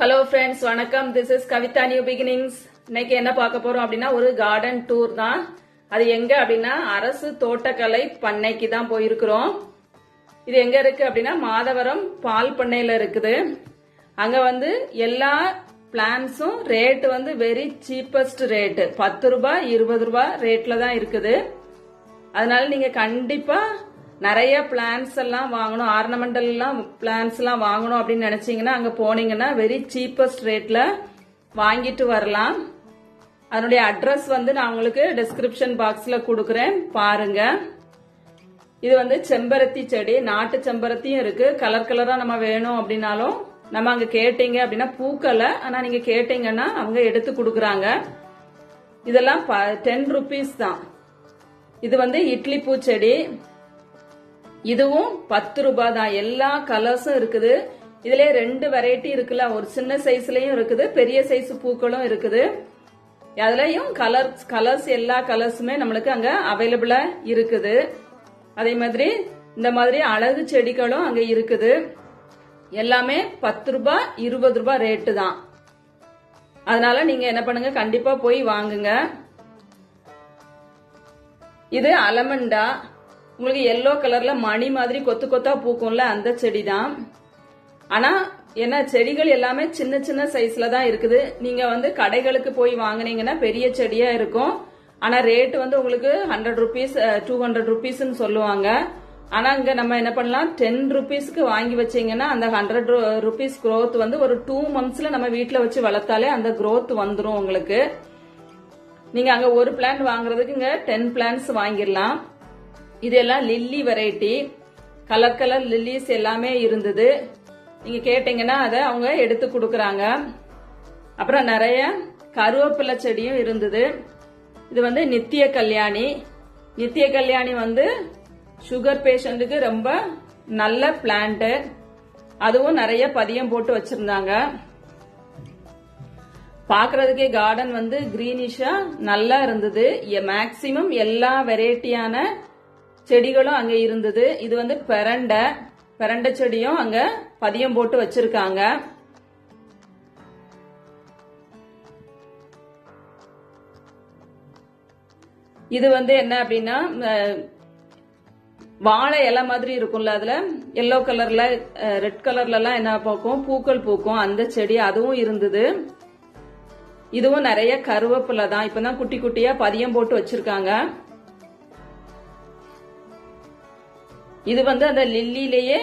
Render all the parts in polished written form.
Hello friends, வணக்கம். This is Kavitha new beginnings. இன்னைக்கு என்ன பார்க்க போறோம் அப்படின்னா ஒரு கார்டன் டூர் தான். அது எங்க அப்படின்னா அரசு தோட்டக்கலை பண்ணைக்கு தான் போயிருக்கிறோம். இது எங்க இருக்கு அப்படின்னா மாதவரம் பால் பண்ணையில இருக்குது. அங்க வந்து எல்லா பிளான்ஸும் ரேட் வந்து வெரி சீப்பஸ்ட் ரேட், 10 ரூபாய் 20 ரூபாய் ரேட்ல தான் இருக்குது. அதனால நீங்க கண்டிப்பா நிறைய பிளான்ஸ் எல்லாம் வாங்கணும், ஆர்னமெண்டல் எல்லாம் பிளான்ஸ் எல்லாம் வாங்கணும் அப்படின்னு நினைச்சீங்கன்னா அங்க போனீங்கன்னா வெரி சீப்பஸ்ட் ரேட்ல வாங்கிட்டு வரலாம். அதனுடைய அட்ரஸ் வந்து நான் உங்களுக்கு டிஸ்கிரிப்ஷன் பாக்ஸ்ல கொடுக்கறேன், பாருங்க. இது வந்து செம்பருத்தி செடி, நாட்டு செம்பருத்தியும் இருக்கு. கலர் கலரா நம்ம வேணும் அப்படின்னாலும் நம்ம அங்க கேட்டீங்க அப்படின்னா பூக்கலை, ஆனா நீங்க கேட்டீங்கன்னா அவங்க எடுத்து கொடுக்கறாங்க. இதெல்லாம் 10 rupees தான். இது வந்து இட்லி பூச்செடி, இதுவும் 10 ரூபாய் தான். எல்லா கலர்ஸும் இருக்குது. இதுல 2 வெரைட்டி இருக்குல்ல, ஒரு சின்ன சைஸ்லயும் இருக்குது, பெரிய சைஸ் பூக்களும் இருக்குது. அதுலயும் கலர்ஸ் எல்லா கலர்ஸுமே நம்மளுக்கு அங்க அவைலபிளா இருக்குது. அதே மாதிரி இந்த மாதிரி அழகு செடிகளும் அங்க இருக்குது. எல்லாமே 10 ரூபாய் 20 ரூபாய் ரேட்டு தான். அதனால நீங்க என்ன பண்ணுங்க, கண்டிப்பா போய் வாங்குங்க. இது அலமண்டா, உங்களுக்கு எல்லோ கலர்ல மணி மாதிரி கொத்து கொத்தா பூக்கும்ல, அந்த செடி தான். ஆனா என்ன, செடிகள் எல்லாமே சின்ன சின்ன சைஸ்ல தான் இருக்குது. நீங்க வந்து கடைகளுக்கு போய் வாங்குனீங்கன்னா பெரிய செடியா இருக்கும். ஆனா ரேட் வந்து உங்களுக்கு 100 rupees 200 rupees சொல்லுவாங்க. ஆனா இங்க நம்ம என்ன பண்ணலாம், 10 rupeesக்கு வாங்கி வச்சீங்கன்னா அந்த 100 rupees growth வந்து ஒரு 2 monthsல நம்ம வீட்டுல வச்சு வளர்த்தாலே அந்த growth வந்துரும் உங்களுக்கு. நீங்க அங்க ஒரு பிளான்ட் வாங்குறதுக்கு இங்க 10 plants வாங்கிடலாம். இதெல்லாம் lily variety, colour colour lilies எல்லாமே இருந்தது. நீங்க கேட்டீங்கன்னா அதை அவங்க எடுத்து கொடுக்கறாங்க. அப்புறம் நிறைய கருவேப்பிலை செடியும் இருந்தது. இது வந்து நித்திய கல்யாணி. நித்திய கல்யாணி வந்து சுகர் பேஷண்ட்டுக்கு ரொம்ப நல்ல பிளான்ட். அதுவும் நிறைய பதியம் போட்டு வச்சிருந்தாங்க. பாக்குறதுக்கே கார்டன் வந்து கிரீனிஷா நல்லா இருந்தது. மேக்சிமம் எல்லா வெரைட்டியான செடிகளும் அங்க இருந்தது. இது வந்து பெரண்டை செடியும் அங்க பதியம் போட்டு வச்சிருக்காங்க. இது வந்து என்ன அப்படின்னா வாழை இலை மாதிரி இருக்கும்ல, அதுல எல்லோ கலர்ல ரெட் கலர்ல எல்லாம் என்ன பூக்கும், பூக்கள் பூக்கும், அந்த செடி அதுவும் இருந்தது. இதுவும் நிறைய கருவேப்பிலை தான், இப்பதான் குட்டி குட்டியா பதியம் போட்டு வச்சிருக்காங்க. இது வந்து அந்த லில்லிலேயே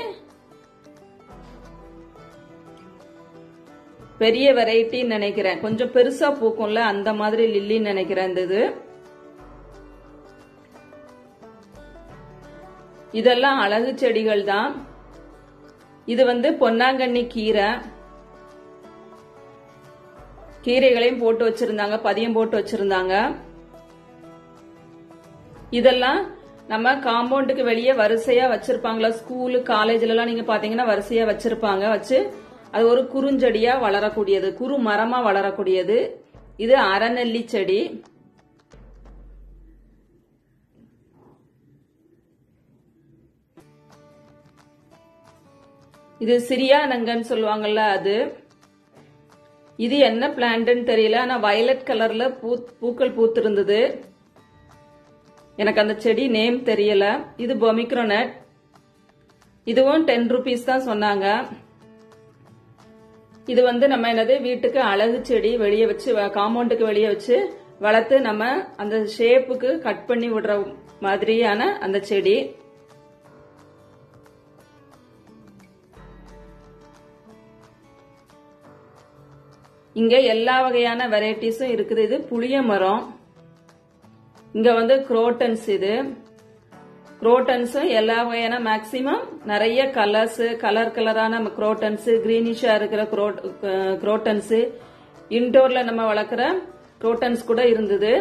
பெரிய வெரைட்டின்னு நினைக்கிறேன், கொஞ்சம் பெருசா பூக்கும்ல அந்த மாதிரி லில்லின்னு நினைக்கிறேன். இது இதெல்லாம் அழகு செடிகள் தான். இது வந்து பொன்னாங்கண்ணி கீரை, கீரைகளையும் போட்டு வச்சிருந்தாங்க, பதியம் போட்டு வச்சிருந்தாங்க. இதெல்லாம் நம்ம காம்பவுண்டுக்கு வெளியே வரிசையா வச்சிருப்பாங்களா, ஸ்கூலு காலேஜ்ல எல்லாம் நீங்க பாத்தீங்கன்னா வரிசையா வச்சிருப்பாங்க. வச்சு அது ஒரு குறுஞ்செடியா வளரக்கூடியது, குறு மரமா வளரக்கூடியது. இது அரநெல்லி செடி. இது சிரியானங்கன்னு சொல்லுவாங்கல்ல அது. இது என்ன பிளான்ட்னு தெரியல, ஆனா வயலட் கலர்ல பூக்கள் பூத்திருந்தது. எனக்கு அந்த செடி நேம் தெரியல. இது பொமிக்ரோனட். இதுவும் 10 rupees தான் சொன்னாங்க. இது வந்து நம்ம என்னது, வீட்டுக்கு அழகு செடி வெளியே வச்சு, காம்பவுண்டுக்கு வெளியே வச்சு வளர்த்து நம்ம அந்த ஷேப்புக்கு கட் பண்ணி விடுற மாதிரியான அந்த செடி. இங்க எல்லா வகையான வெரைட்டிஸும் இருக்குது. இது புளிய மரம். இங்க வந்து குரோட்டன்ஸ். இது குரோட்டன்ஸும் எல்லா வகையான மேக்சிமம் நிறைய கலர் கலரான குரோட்டன்ஸ், கிரீனிஷா இருக்கிற குரோட்டன்ஸ், இன்டோர்ல நம்ம வளர்க்குற குரோட்டன்ஸ் கூட இருந்தது.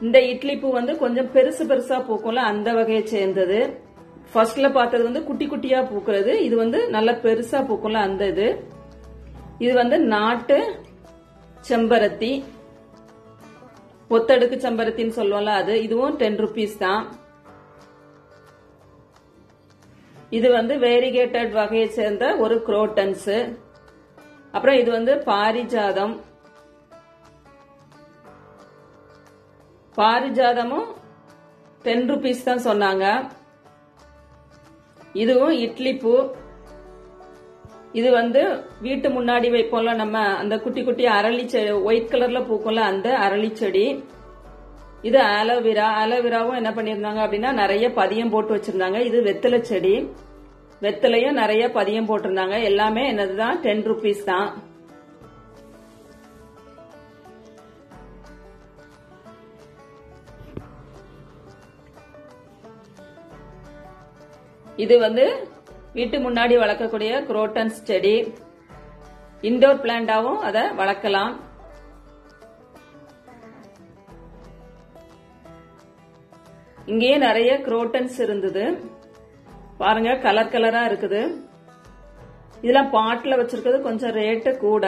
இந்த இட்லி பூ வந்து கொஞ்சம் பெருசு பெருசா பூக்கும்ல, அந்த வகையை சேர்ந்தது. ஃபர்ஸ்ட்ல பார்த்தது வந்து குட்டி குட்டியா பூக்குறது, இது வந்து நல்ல பெருசா பூக்கும்ல அந்த இது. இது வந்து நாட்டு செம்பருத்தி, ஒத்தடுக்கு செம்பருத்தின்னு சொல்லுவோம்ல அது. இதுவும் 10 rupees தான். இது வந்து வேரிகேட்டட் வகையை சேர்ந்த ஒரு குரோட்டன்ஸ். அப்புறம் இது வந்து பாரிஜாதம். பாரிஜாதமும் 10 rupees தான் சொன்னாங்க. இதுவும் இட்லி பூ. இது வந்து வீட்டு முன்னாடி வைப்போம்ல நம்ம, அந்த குட்டி குட்டி அரளி செடி, ஒயிட் கலர்ல பூக்கும்ல அந்த அரளி செடி. இது ஆலோவேரா. ஆலோவேராவும் என்ன பண்ணிருந்தாங்க அப்படின்னா நிறைய பதியம் போட்டு வச்சிருந்தாங்க. இது வெத்தலை செடி. வெத்தலையும் நிறைய பதியம் போட்டிருந்தாங்க. எல்லாமே என்னதுதான் 10 rupees தான். இது வந்து வீட்டு முன்னாடி வளர்க்கக்கூடிய குரோட்டன்ஸ் செடி. இண்டோர் பிளான்டாவும் அதை வளர்க்கலாம். இங்கேயே நிறைய குரோட்டன்ஸ் இருந்தது பாருங்க, கலர் கலரா இருக்குது. இதெல்லாம் பாட்ல வச்சிருக்கிறது கொஞ்சம் ரேட்டு கூட.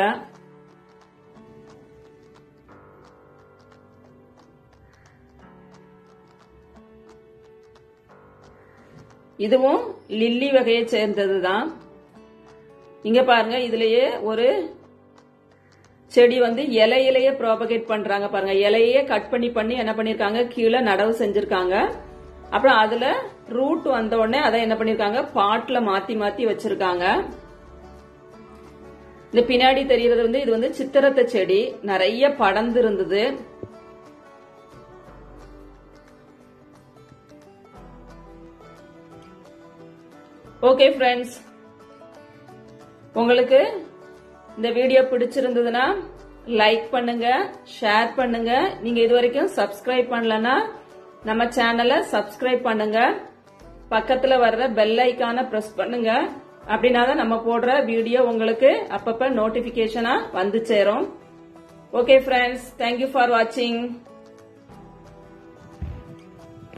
இதுவும் லில்லி வகையை சேர்ந்ததுதான். இங்க பாருங்க, இதுலயே ஒரு செடி வந்து இலையிலேயே ப்ராபகேட் பண்றாங்க பாருங்க. இலையே கட் பண்ணி என்ன பண்ணிருக்காங்க, கீழே நடவு செஞ்சிருக்காங்க. அப்புறம் அதுல ரூட் வந்த உடனே அதை என்ன பண்ணிருக்காங்க, பாட்ல மாத்தி வச்சிருக்காங்க. இந்த பின்னாடி தெரியறது வந்து இது வந்து சித்திரத்தை செடி, நிறைய படர்ந்து இருந்தது. ஓகே ஃப்ரெண்ட்ஸ், உங்களுக்கு இந்த வீடியோ பிடிச்சிருந்ததுன்னா லைக் பண்ணுங்க, ஷேர் பண்ணுங்க. நீங்க இது வரைக்கும் சப்ஸ்கிரைப் பண்ணலன்னா நம்ம சேனலை சப்ஸ்கிரைப் பண்ணுங்க. பக்கத்துல வர்ற பெல் ஐகானை பிரஸ் பண்ணுங்க. அப்படின்னாதான் நம்ம போடுற வீடியோ உங்களுக்கு அப்பப்ப நோட்டிபிகேஷனா வந்து சேரும். ஓகே ஃப்ரெண்ட்ஸ், தேங்க்யூ ஃபார் வாட்சிங்.